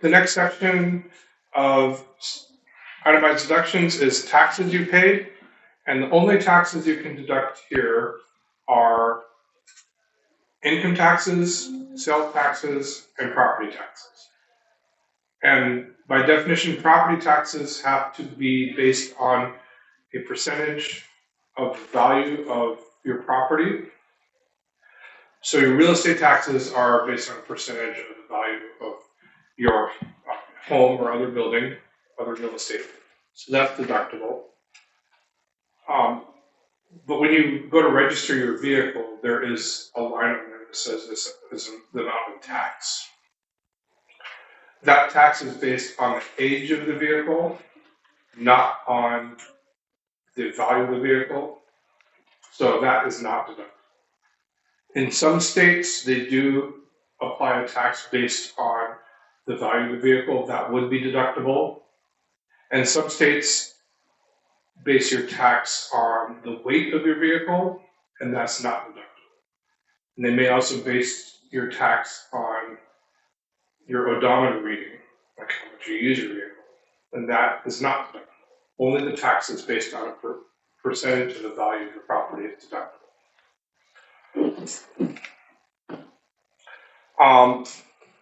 The next section of itemized deductions is taxes you paid, and the only taxes you can deduct here are income taxes, sales taxes, and property taxes. And by definition, property taxes have to be based on a percentage of the value of your property. So your real estate taxes are based on a percentage of the value of your home or other building, other real estate. So that's deductible. But when you go to register your vehicle, there is a line on there that says this is the amount of tax. That tax is based on the age of the vehicle, not on the value of the vehicle. So that is not deductible. In some states, they do apply a tax based on the value of the vehicle. That would be deductible. And some states base your tax on the weight of your vehicle, and that's not deductible. And they may also base your tax on your odometer reading, like how much you use your vehicle, and that is not deductible. Only the tax that's based on a percentage of the value of your property is deductible.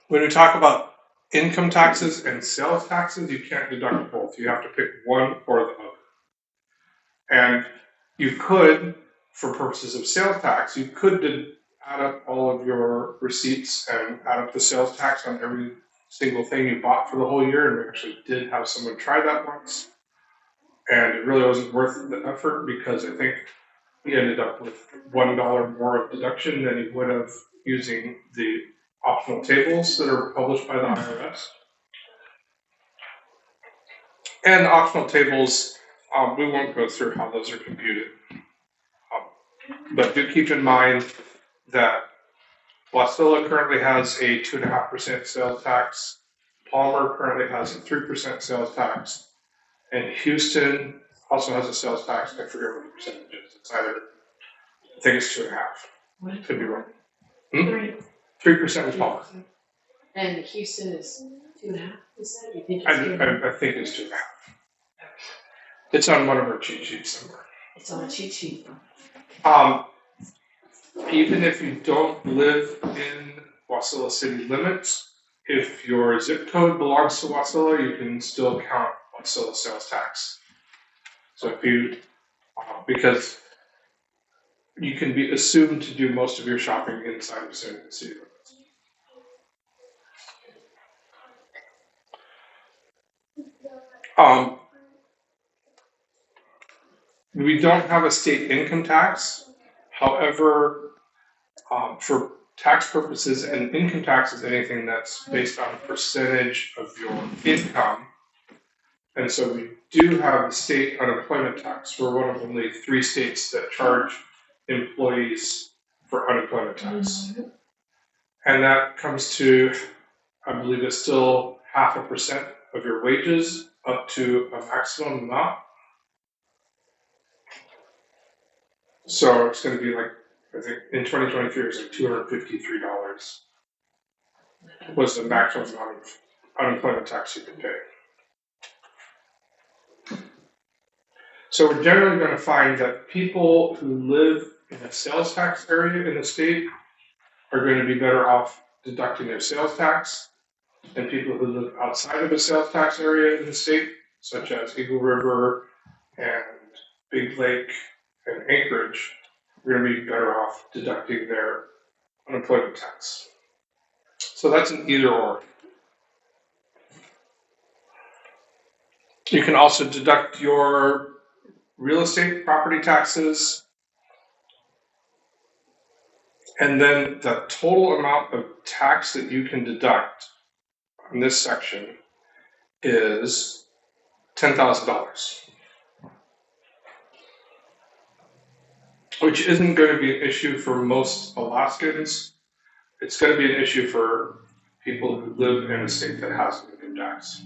When we talk about income taxes and sales taxes, you can't deduct both. You have to pick one or the other. And you could, for purposes of sales tax, you could add up all of your receipts and add up the sales tax on every single thing you bought for the whole year. And we actually did have someone try that once. And it really wasn't worth the effort because I think he ended up with $1 more of deduction than he would have using the optional tables that are published by the IRS. And the optional tables, we won't go through how those are computed. But do keep in mind that Wasilla currently has a 2.5% sales tax. Palmer currently has a 3% sales tax. And Houston also has a sales tax. I forget what the percentage is. It's either, I think it's 2.5. Could be wrong. 3% is Palmer. And Houston is 2.5%? Is that? You think it's I think it's 2.5. It's on one of our cheat sheets somewhere. It's on a cheat sheet. Even if you don't live in Wasilla city limits, if your zip code belongs to Wasilla, you can still count Wasilla sales tax. So if you, because you can be assumed to do most of your shopping inside of city limits. We don't have a state income tax. However, for tax purposes, and income tax is anything that's based on a percentage of your income. And so we do have the state unemployment tax. We're one of only 3 states that charge employees for unemployment tax. Mm-hmm. And that comes to, I believe it's still 0.5% of your wages up to a maximum amount. So it's going to be like, I think in 2023, it was like $253 was the maximum amount of unemployment tax you could pay. So we're generally going to find that people who live in a sales tax area in the state are going to be better off deducting their sales tax than people who live outside of a sales tax area in the state, such as Eagle River and Big Lake and Anchorage. We're going to be better off deducting their unemployment tax. So that's an either or. You can also deduct your real estate property taxes, and then the total amount of tax that you can deduct in this section is $10,000. Which isn't going to be an issue for most Alaskans. It's going to be an issue for people who live in a state that has an income tax.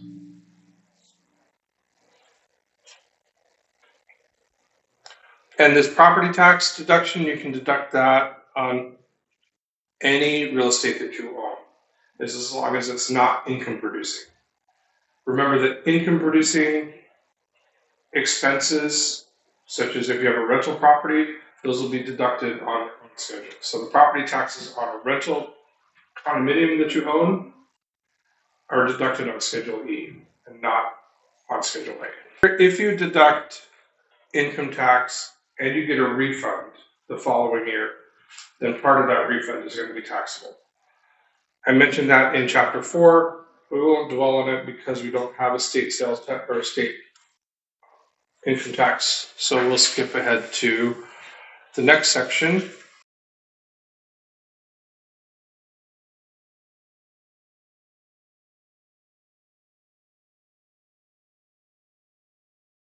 And this property tax deduction, you can deduct that on any real estate that you own. is as long as it's not income producing. Remember that income producing expenses, such as if you have a rental property, those will be deducted on schedule. So the property taxes on a rental condominium that you own are deducted on Schedule E and not on Schedule A. If you deduct income tax and you get a refund the following year, then part of that refund is going to be taxable. I mentioned that in Chapter 4. We won't dwell on it because we don't have a state sales tax or a state income tax, so we'll skip ahead to the next section,